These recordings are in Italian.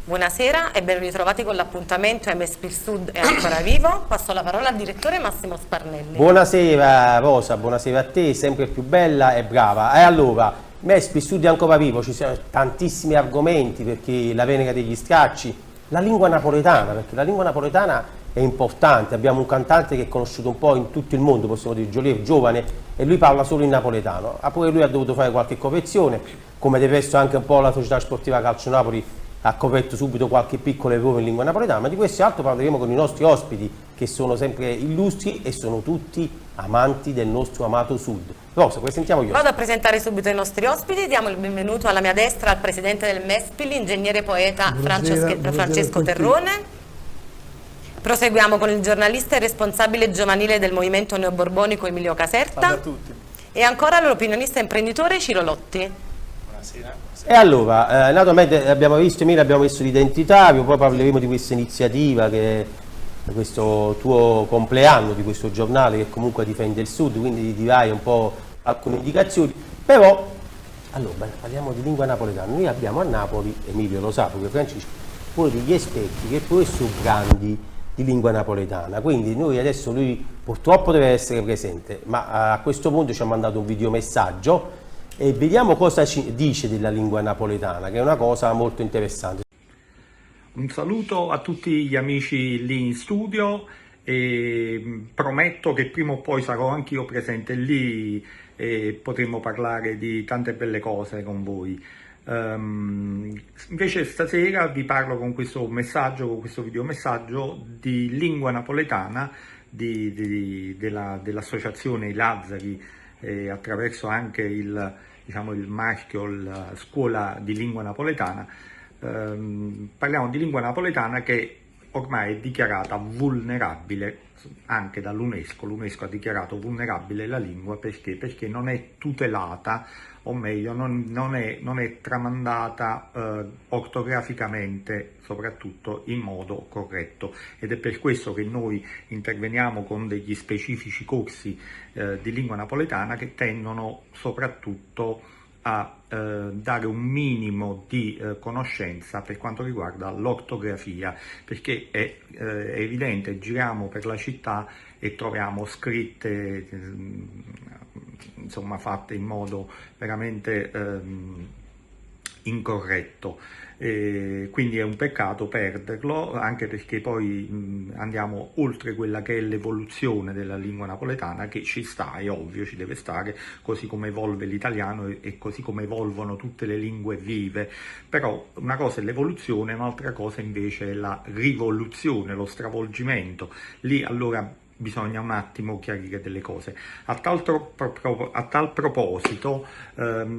Buonasera e ben ritrovati con l'appuntamento MSP il Sud è ancora vivo. Passo la parola al direttore Massimo Sparnelli. Buonasera Rosa, buonasera a te, sempre più bella e brava. E allora, MSP il Sud è ancora vivo, ci sono tantissimi argomenti, perché la Venera degli Stracci, la lingua napoletana, perché la lingua napoletana è importante. Abbiamo un cantante che è conosciuto un po' in tutto il mondo, possiamo dire Giolier, giovane, e lui parla solo in napoletano. Pure lui ha dovuto fare qualche correzione, come del resto anche un po' la società sportiva Calcio Napoli ha corretto subito qualche piccolo errore in lingua napoletana, ma di questo e altro parleremo con i nostri ospiti, che sono sempre illustri e sono tutti amanti del nostro amato Sud. Rosa, presentiamo io. Vado a presentare subito i nostri ospiti. Diamo il benvenuto alla mia destra al presidente del MESPI, l'ingegnere poeta Francesco Terrone. Proseguiamo con il giornalista e responsabile giovanile del movimento neoborbonico Emilio Caserta. Salve a tutti. E ancora l'opinionista imprenditore Ciro Lotti. Buonasera. E allora, naturalmente abbiamo visto l'identitario, poi parleremo di questa iniziativa, che è questo tuo compleanno, di questo giornale che comunque difende il Sud, quindi ti dirai un po' alcune indicazioni. Però, allora, parliamo di lingua napoletana. Noi abbiamo a Napoli, Emilio lo sa, perché Francesco, uno degli esperti che poi sono grandi di lingua napoletana, quindi noi adesso lui purtroppo deve essere presente, ma a questo punto ci ha mandato un videomessaggio e vediamo cosa ci dice della lingua napoletana, che è una cosa molto interessante. Un saluto a tutti gli amici lì in studio e prometto che prima o poi sarò anch'io presente lì e potremo parlare di tante belle cose con voi. Invece stasera vi parlo con questo messaggio, con questo videomessaggio di lingua napoletana dell'associazione I Lazzari, attraverso anche il marchio, la scuola di lingua napoletana. Parliamo di lingua napoletana che ormai è dichiarata vulnerabile anche dall'UNESCO. L'UNESCO ha dichiarato vulnerabile la lingua perché non è tutelata, o meglio non è tramandata ortograficamente, soprattutto in modo corretto, ed è per questo che noi interveniamo con degli specifici corsi di lingua napoletana che tendono soprattutto a dare un minimo di conoscenza per quanto riguarda l'ortografia, perché è evidente, giriamo per la città e troviamo scritte insomma fatte in modo veramente incorretto. Quindi è un peccato perderlo, anche perché poi andiamo oltre quella che è l'evoluzione della lingua napoletana, che ci sta, è ovvio, ci deve stare, così come evolve l'italiano e così come evolvono tutte le lingue vive. Però una cosa è l'evoluzione, un'altra cosa invece è la rivoluzione, lo stravolgimento. Lì allora bisogna un attimo chiarire delle cose. A tal proposito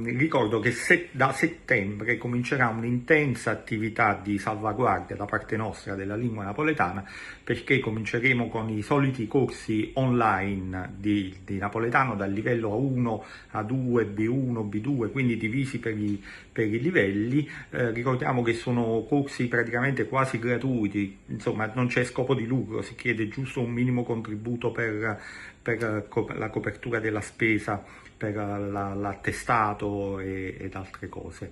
ricordo che da settembre comincerà un'intensa attività di salvaguardia da parte nostra della lingua napoletana, perché cominceremo con i soliti corsi online di napoletano dal livello A1, A2, B1, B2, quindi divisi per i livelli. Ricordiamo che sono corsi praticamente quasi gratuiti, insomma non c'è scopo di lucro, si chiede giusto un minimo contributo per la copertura della spesa, per l'attestato ed altre cose.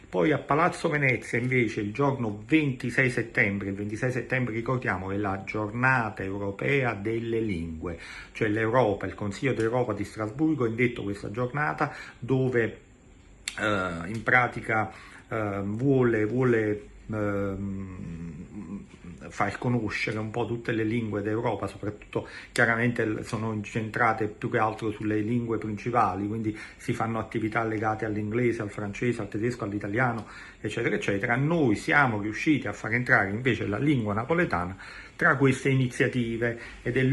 Poi a Palazzo Venezia invece il giorno 26 settembre, il 26 settembre ricordiamo è la giornata europea delle lingue, cioè l'Europa, il Consiglio d'Europa di Strasburgo ha indetto questa giornata dove in pratica vuole far conoscere un po' tutte le lingue d'Europa, soprattutto chiaramente sono incentrate più che altro sulle lingue principali, quindi si fanno attività legate all'inglese, al francese, al tedesco, all'italiano, eccetera, eccetera. Noi siamo riusciti a far entrare invece la lingua napoletana tra queste iniziative ed è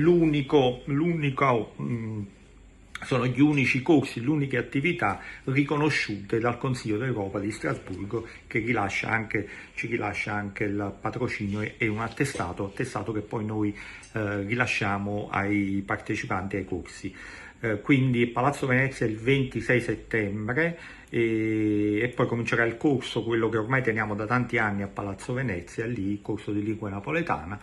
sono gli unici corsi, le uniche attività riconosciute dal Consiglio d'Europa di Strasburgo, che ci rilascia anche il patrocinio e un attestato che poi noi rilasciamo ai partecipanti ai corsi. Quindi Palazzo Venezia il 26 settembre e poi comincerà il corso, quello che ormai teniamo da tanti anni a Palazzo Venezia, lì il corso di lingua napoletana.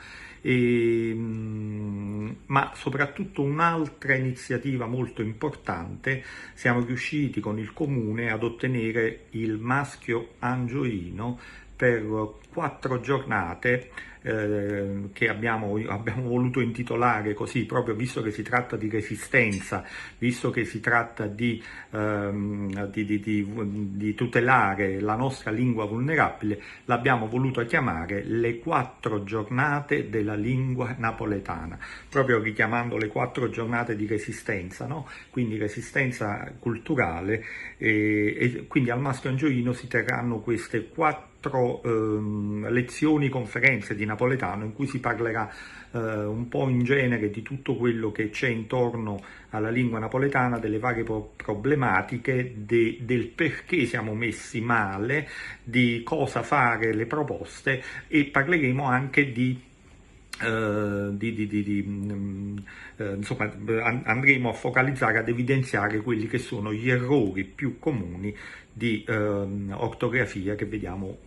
Ma soprattutto un'altra iniziativa molto importante, siamo riusciti con il comune ad ottenere il maschio angioino per 4 giornate che abbiamo voluto intitolare così, proprio visto che si tratta di resistenza, visto che si tratta di tutelare la nostra lingua vulnerabile, l'abbiamo voluto chiamare le 4 giornate della lingua napoletana, proprio richiamando le 4 giornate di resistenza, no? Quindi resistenza culturale, e quindi al maschio angioino si terranno queste 4 lezioni, conferenze di napoletano in cui si parlerà un po' in genere di tutto quello che c'è intorno alla lingua napoletana, delle varie problematiche, del perché siamo messi male, di cosa fare, le proposte, e parleremo anche insomma, andremo a focalizzare, ad evidenziare quelli che sono gli errori più comuni di ortografia che vediamo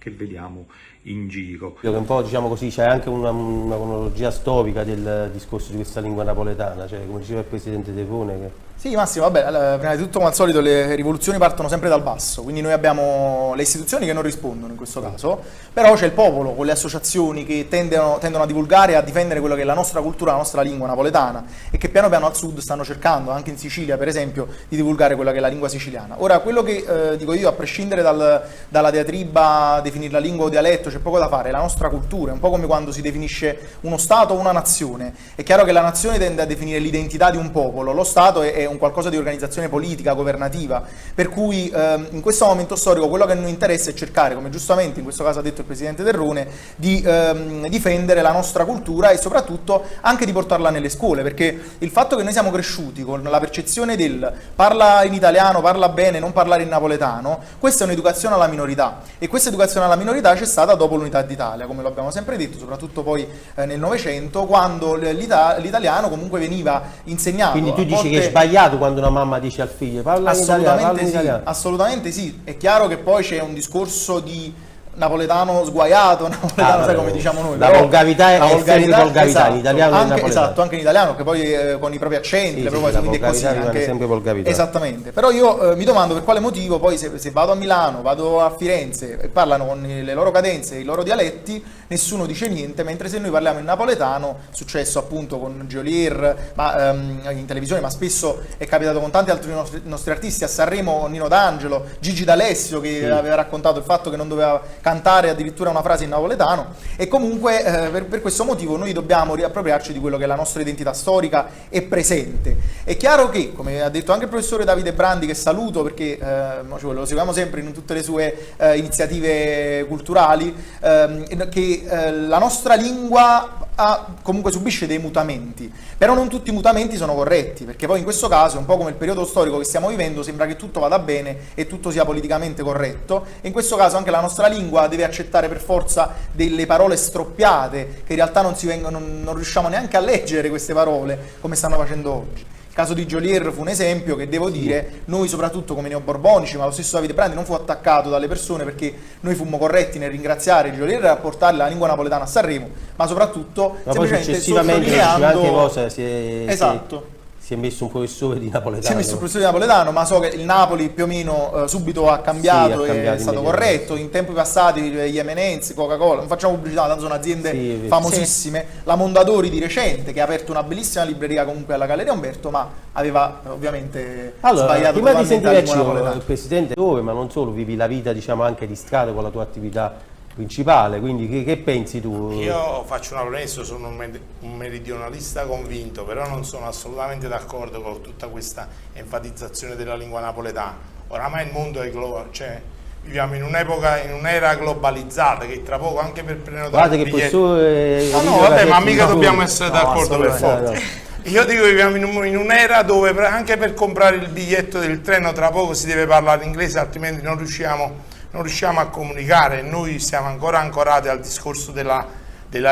in giro. Un po', diciamo così, c'è anche una cronologia storica del discorso di questa lingua napoletana, cioè come diceva il presidente Terrone che... Sì, Massimo, vabbè, prima di tutto, come al solito, le rivoluzioni partono sempre dal basso, quindi noi abbiamo le istituzioni che non rispondono in questo caso, però c'è il popolo con le associazioni che tendono a divulgare e a difendere quello che è la nostra cultura, la nostra lingua napoletana, e che piano piano al sud stanno cercando, anche in Sicilia per esempio, di divulgare quella che è la lingua siciliana. Ora, quello che dico io, a prescindere dalla diatriba, definire la lingua o dialetto, c'è poco da fare, è la nostra cultura, è un po' come quando si definisce uno Stato o una nazione. È chiaro che la nazione tende a definire l'identità di un popolo, lo Stato è un qualcosa di organizzazione politica, governativa, per cui in questo momento storico quello che a noi interessa è cercare, come giustamente in questo caso ha detto il presidente Terrone, di difendere la nostra cultura e soprattutto anche di portarla nelle scuole, perché il fatto che noi siamo cresciuti con la percezione del parla in italiano, parla bene, non parlare in napoletano, questa è un'educazione alla minorità, e questa educazione alla minorità c'è stata dopo l'unità d'Italia, come lo abbiamo sempre detto, soprattutto poi nel Novecento, quando l'italiano comunque veniva insegnato. Quindi tu dici che è sbagliato quando una mamma dice al figlio parla in italiano? Assolutamente sì, è chiaro che poi c'è un discorso di napoletano sguaiato, napoletano, sai come diciamo noi. La volgarità è sempre volgarità, esatto, in italiano anche, e in esatto, anche in italiano, che poi con i propri accenti, le proprie quindi è così, anche, sempre volgarità. Esattamente. Però io mi domando per quale motivo poi se vado a Milano, vado a Firenze e parlano con le loro cadenze, i loro dialetti, nessuno dice niente, mentre se noi parliamo in napoletano, successo appunto con Geolier, in televisione, ma spesso è capitato con tanti altri nostri artisti, a Sanremo Nino D'Angelo, Gigi D'Alessio che aveva raccontato il fatto che non doveva cantare addirittura una frase in napoletano, e comunque per questo motivo noi dobbiamo riappropriarci di quello che è la nostra identità storica e presente. È chiaro che, come ha detto anche il professore Davide Brandi, che saluto perché lo seguiamo sempre in tutte le sue iniziative culturali, che la nostra lingua comunque subisce dei mutamenti, però non tutti i mutamenti sono corretti, perché poi in questo caso, un po' come il periodo storico che stiamo vivendo, sembra che tutto vada bene e tutto sia politicamente corretto, e in questo caso anche la nostra lingua deve accettare per forza delle parole stroppiate, che in realtà non riusciamo neanche a leggere queste parole come stanno facendo oggi. Il caso di Geolier fu un esempio che, devo dire, noi soprattutto come neoborbonici, ma lo stesso Davide Brandi non fu attaccato dalle persone, perché noi fummo corretti nel ringraziare Geolier a portare la lingua napoletana a Sanremo, ma soprattutto semplicemente esatto. Si è messo un professore di napoletano. Si è messo un professore di napoletano, ma so che il Napoli più o meno subito ha cambiato, è stato corretto. In tempi passati gli M&M's, Coca-Cola, non facciamo pubblicità, tanto sono aziende famosissime. La Mondadori di recente, che ha aperto una bellissima libreria comunque alla Galleria Umberto, ma aveva ovviamente sbagliato prima di totalmente la lingua sentirci napoletana. il presidente, dove, ma non solo, vivi la vita, diciamo, anche di strada con la tua attività principale, quindi che pensi tu? Io faccio una premessa, sono un meridionalista convinto, però non sono assolutamente d'accordo con tutta questa enfatizzazione della lingua napoletana. Oramai il mondo è globale, cioè viviamo in un'epoca, in un'era globalizzata, che tra poco anche per prenotare Guarda che il biglietto... no, vabbè, ma mica dobbiamo essere d'accordo per assolutamente. forza. Io dico che viviamo in un'era dove anche per comprare il biglietto del treno tra poco si deve parlare inglese, altrimenti non riusciamo a comunicare. Noi siamo ancora ancorati al discorso della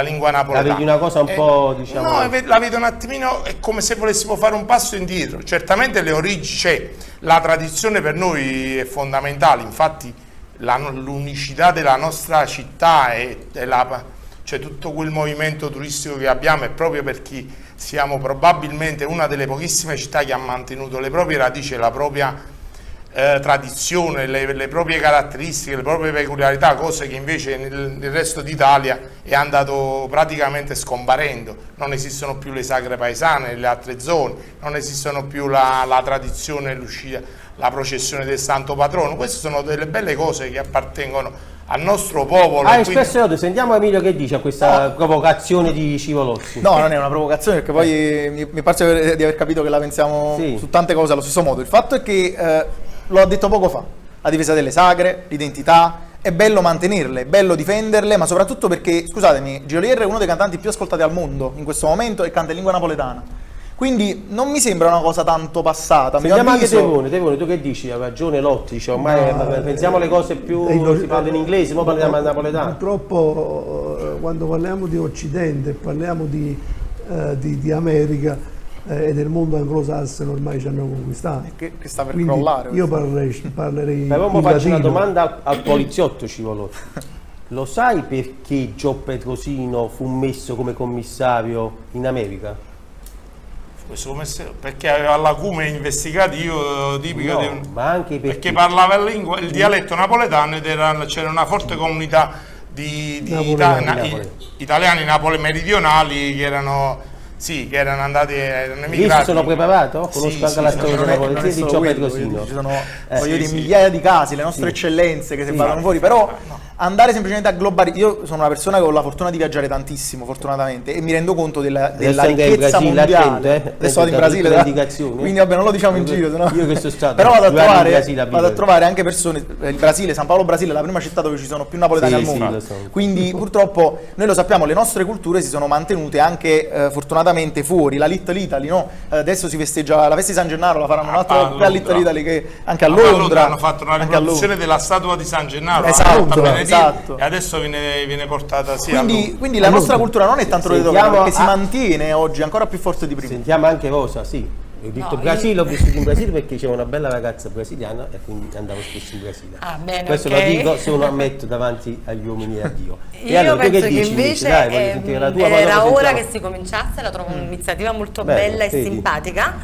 lingua napoletana. La vedi una cosa un po', diciamo... No, la vedo un attimino, è come se volessimo fare un passo indietro. Certamente le origini, cioè la tradizione per noi è fondamentale, infatti l'unicità della nostra città cioè tutto quel movimento turistico che abbiamo è proprio perché siamo probabilmente una delle pochissime città che ha mantenuto le proprie radici e la propria tradizione, le proprie caratteristiche, le proprie peculiarità, cose che invece nel resto d'Italia è andato praticamente scomparendo. Non esistono più le sagre paesane nelle altre zone, non esistono più la tradizione, l'uscita, la processione del santo patrono. Queste sono delle belle cose che appartengono al nostro popolo. Espresso, sentiamo Emilio che dice a questa provocazione di Civolozzi. No, non è una provocazione, perché poi mi è parso di aver capito che la pensiamo su tante cose allo stesso modo. Il fatto è che, lo ha detto poco fa, la difesa delle sagre, l'identità, è bello mantenerle, è bello difenderle, ma soprattutto perché, scusatemi, Geolier è uno dei cantanti più ascoltati al mondo in questo momento e canta in lingua napoletana. Quindi non mi sembra una cosa tanto passata. Sentiamo anche Tevone, tu che dici? Ha ragione Lotti, dice, ormai pensiamo alle cose più, si parla in inglese, ora parliamo in napoletano. Purtroppo quando parliamo di Occidente, parliamo di America e del mondo anglosassone ormai ci hanno conquistato. Che sta per Quindi crollare. Io parlerei Però in faccio una latino. domanda al poliziotto Civolotti. Lo sai perché Gio Petrosino fu messo come commissario in America? Perché aveva l'acume investigativo tipico No, ma anche perché parlava il dialetto napoletano ed c'era una forte comunità di italiani meridionali che erano andati, erano emigrati. Sono preparato? Conosco anche la storia della polizia di Gio Petrosino. Ci sono migliaia di casi, le nostre eccellenze che si parlano fuori, però andare semplicemente a globalizzare. Io sono una persona che ho la fortuna di viaggiare tantissimo, fortunatamente, e mi rendo conto della ricchezza mondiale. Adesso vado in Brasile, quindi vabbè, non lo diciamo in giro, sennò... Io che sono stato, però vado a trovare anche persone, il Brasile, San Paolo Brasile è la prima città dove ci sono più napoletani al mondo, quindi purtroppo noi lo sappiamo, le nostre culture si sono mantenute anche fortunatamente fuori. La Little Italy, no? Adesso si festeggia la festa di San Gennaro, la faranno un altro qui a Little Italy, che anche a Londra hanno fatto una riproduzione della statua di San Gennaro, esatto. e adesso viene portata quindi la nostra cultura non è tanto retrograda, perché si mantiene oggi ancora più forte di prima. Sentiamo anche Rosa, sì. Ho detto Brasile, ho vissuto in Brasile perché c'era una bella ragazza brasiliana e quindi andavo spesso in Brasile. Bene, questo lo dico se lo ammetto davanti agli uomini e a Dio. Io allora, penso che dici, invece era ora che si cominciasse, la trovo un'iniziativa molto bella e simpatica,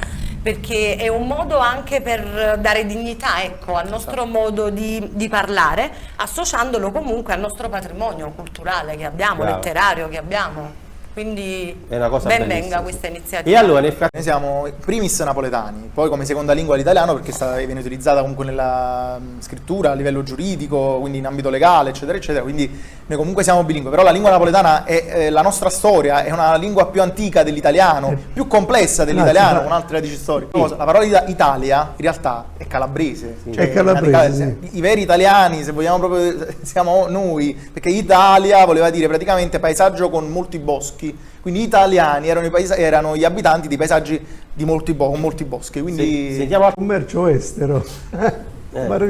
perché è un modo anche per dare dignità, ecco, al nostro modo di parlare, associandolo comunque al nostro patrimonio culturale che abbiamo, letterario che abbiamo. Quindi è una cosa ben bellissima. venga questa iniziativa. E allora noi siamo primis napoletani, poi come seconda lingua l'italiano, perché viene utilizzata comunque nella scrittura a livello giuridico, quindi in ambito legale, eccetera, eccetera, quindi noi comunque siamo bilingue, però la lingua napoletana è la nostra storia, è una lingua più antica dell'italiano, più complessa dell'italiano, con altre radici storiche. La parola Italia in realtà è calabrese, è calabrese. I veri italiani, se vogliamo proprio, siamo noi, perché Italia voleva dire praticamente paesaggio con molti boschi. Quindi gli italiani erano gli abitanti di paesaggi con molti boschi. Quindi sentiamo al commercio estero. Però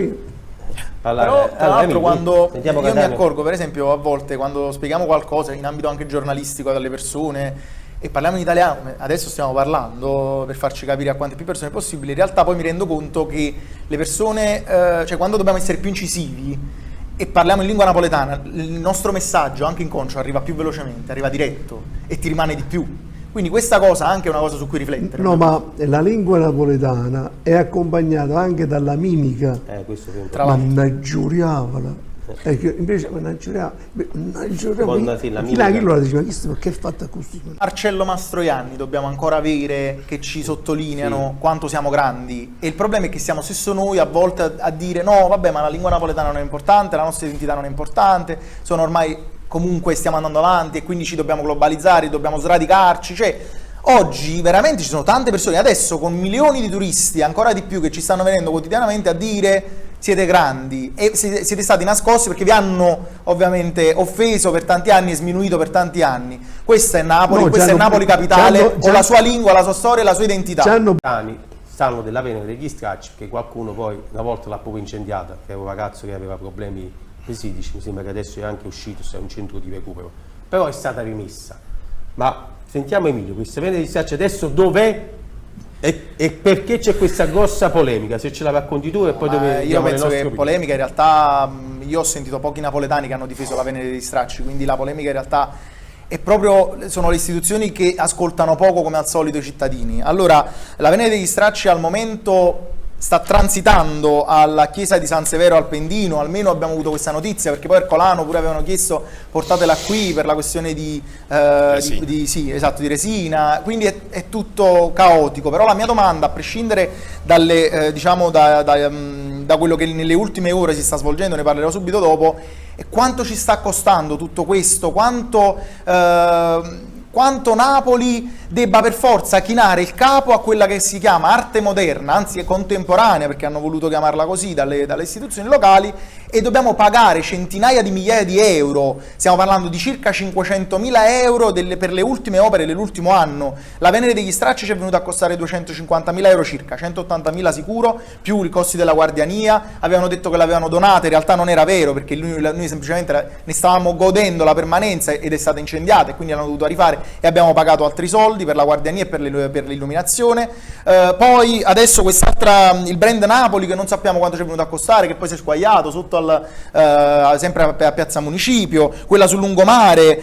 tra l'altro quando io mi accorgo, per esempio, a volte quando spieghiamo qualcosa in ambito anche giornalistico alle persone e parliamo in italiano, adesso stiamo parlando per farci capire a quante più persone possibile, in realtà poi mi rendo conto che le persone, cioè quando dobbiamo essere più incisivi e parliamo in lingua napoletana, il nostro messaggio anche inconscio arriva più velocemente, arriva diretto e ti rimane di più. Quindi questa cosa anche è una cosa su cui riflettere. No, ma la lingua napoletana è accompagnata anche dalla mimica. Questo Mannaggiuriavala. Invece non c'era Mila diceva perché è fatta così. Marcello Mastroianni dobbiamo ancora avere che ci sottolineano quanto siamo grandi, e il problema è che siamo stesso noi a volte a dire no vabbè, ma la lingua napoletana non è importante, la nostra identità non è importante, sono ormai comunque stiamo andando avanti e quindi ci dobbiamo globalizzare, dobbiamo sradicarci, cioè oggi veramente ci sono tante persone adesso con milioni di turisti, ancora di più, che ci stanno venendo quotidianamente a dire siete grandi, e siete stati nascosti perché vi hanno ovviamente offeso per tanti anni e sminuito per tanti anni. Questa è Napoli, questa è Napoli capitale, con la sua lingua, la sua storia e la sua identità. Stanno della Venere degli Stracci, che qualcuno poi una volta l'ha proprio incendiata, che era un ragazzo che aveva problemi psichici, mi sembra che adesso è anche uscito, è un centro di recupero, però è stata rimessa. Ma sentiamo Emilio, questa Venere degli Stracci adesso dov'è? E perché c'è questa grossa polemica? Se ce la racconti tu e poi dove io penso che polemica in realtà, io ho sentito pochi napoletani che hanno difeso la Venere degli Stracci, quindi la polemica in realtà è proprio, sono le istituzioni che ascoltano poco come al solito i cittadini. Allora, la Venere degli Stracci al momento sta transitando alla chiesa di San Severo al Pendino, almeno abbiamo avuto questa notizia, perché poi Ercolano pure avevano chiesto portatela qui per la questione di resina, quindi è tutto caotico. Però la mia domanda, a prescindere dalle, da quello che nelle ultime ore si sta svolgendo, ne parlerò subito dopo, è quanto ci sta costando tutto questo, quanto Napoli debba per forza chinare il capo a quella che si chiama arte moderna, anzi è contemporanea, perché hanno voluto chiamarla così dalle istituzioni locali, e dobbiamo pagare centinaia di migliaia di euro, stiamo parlando di circa 500.000 euro per le ultime opere dell'ultimo anno. La Venere degli Stracci ci è venuta a costare 250.000 euro circa, 180.000 sicuro, più i costi della guardiania. Avevano detto che l'avevano donata, in realtà non era vero, perché noi semplicemente ne stavamo godendo la permanenza ed è stata incendiata e quindi l'hanno dovuta rifare, e abbiamo pagato altri soldi per la guardiania e per l'illuminazione. Poi adesso quest'altra, il brand Napoli, che non sappiamo quanto ci è venuto a costare, che poi si è squagliato sotto sempre a Piazza Municipio, quella sul lungomare,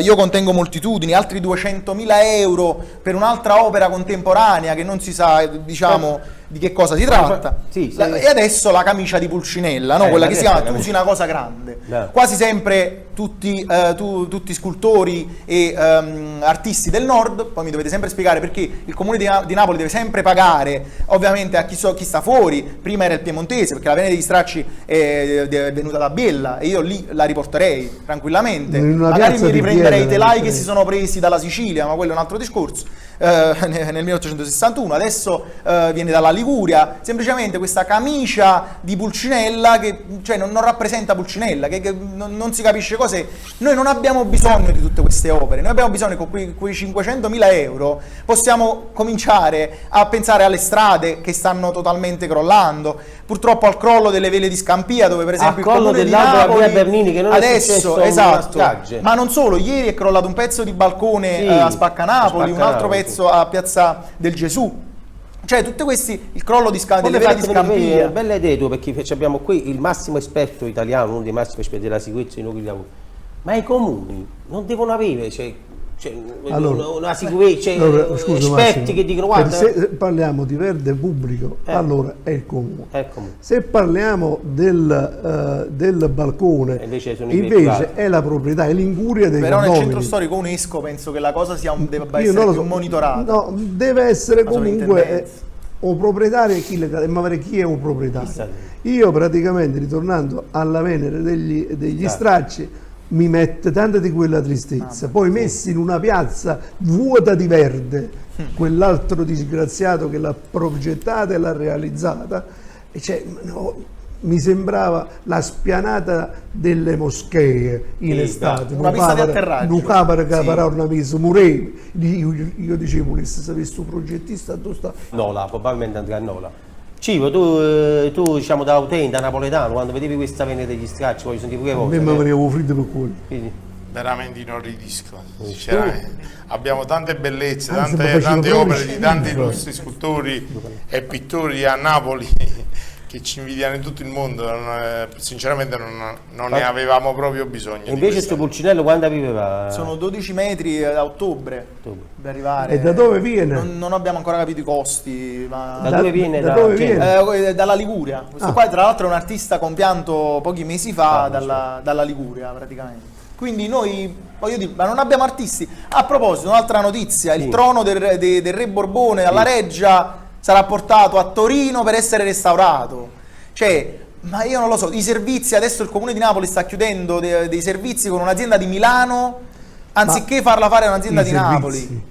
Io contengo moltitudini, altri 200.000 euro per un'altra opera contemporanea che non si sa, diciamo, di che cosa si tratta. E adesso la camicia di Pulcinella, no? Quella che si chiama Tu sei una cosa grande. Quasi sempre tutti scultori e artisti del nord. Poi mi dovete sempre spiegare perché il comune di Napoli deve sempre pagare ovviamente a chi sta fuori. Prima era il piemontese, perché la Venere degli Stracci è venuta da Biella e io lì la riporterei tranquillamente. Magari mi riprenderei i telai che si sono presi dalla Sicilia, ma quello è un altro discorso, nel 1861. Adesso viene dalla Liguria. Semplicemente questa camicia di Pulcinella che non rappresenta Pulcinella, che non si capisce cos'è. Noi non abbiamo bisogno di tutte queste opere, noi abbiamo bisogno che con quei 500.000 euro possiamo cominciare a pensare alle strade che stanno totalmente crollando, purtroppo al crollo delle vele di Scampia, dove per esempio il comune di Napoli Bernini, che non adesso ma non solo, ieri è crollato un pezzo di balcone a Spaccanapoli, un altro pezzo a Piazza del Gesù. Cioè tutti questi, il crollo delle vele di Scampia. Bella idea tu, perché abbiamo qui il massimo esperto italiano, uno dei massimi esperti della sicurezza dei luoghi di lavoro, ma i comuni non devono avere una sicurezza, esperti Massimo, che dicono guarda, se parliamo di verde pubblico allora è il comune. Se parliamo del balcone invece è la proprietà, è l'incuria dei però condomini. Nel centro storico UNESCO penso che la cosa debba essere più monitorata. No, deve essere comunque un proprietario e chi è un proprietario. Io praticamente, ritornando alla Venere degli Stracci, mi mette tanta di quella tristezza. Poi messi in una piazza vuota di verde, quell'altro disgraziato che l'ha progettata e l'ha realizzata, mi sembrava la spianata delle moschee in estate, una pista di atterraggio. Io dicevo, se questo progettista dove sta? Nola, probabilmente andrà a Nola. Cibo, tu diciamo da utente, da napoletano, quando vedevi questa Venere degli Stracci, voglio sentire pure cose. A me mi veniva freddo per quello. Veramente inorridisco, abbiamo tante bellezze, tante opere di tanti illustri scultori e pittori a Napoli che ci invidiano in tutto il mondo, sinceramente non ne avevamo proprio bisogno. E invece questo Pulcinello quando arriverà? Sono 12 metri a ottobre per arrivare. E da dove viene? Non abbiamo ancora capito i costi. Ma... Da dove viene? dove viene? Dalla Liguria. Questo qua tra l'altro è un artista compianto pochi mesi fa dalla Liguria praticamente. Quindi noi, voglio dire, ma non abbiamo artisti. A proposito, un'altra notizia, il trono del re Borbone alla Reggia sarà portato a Torino per essere restaurato. Cioè, ma io non lo so, i servizi, adesso il Comune di Napoli sta chiudendo dei servizi con un'azienda di Milano, anziché farla fare a un'azienda di Napoli.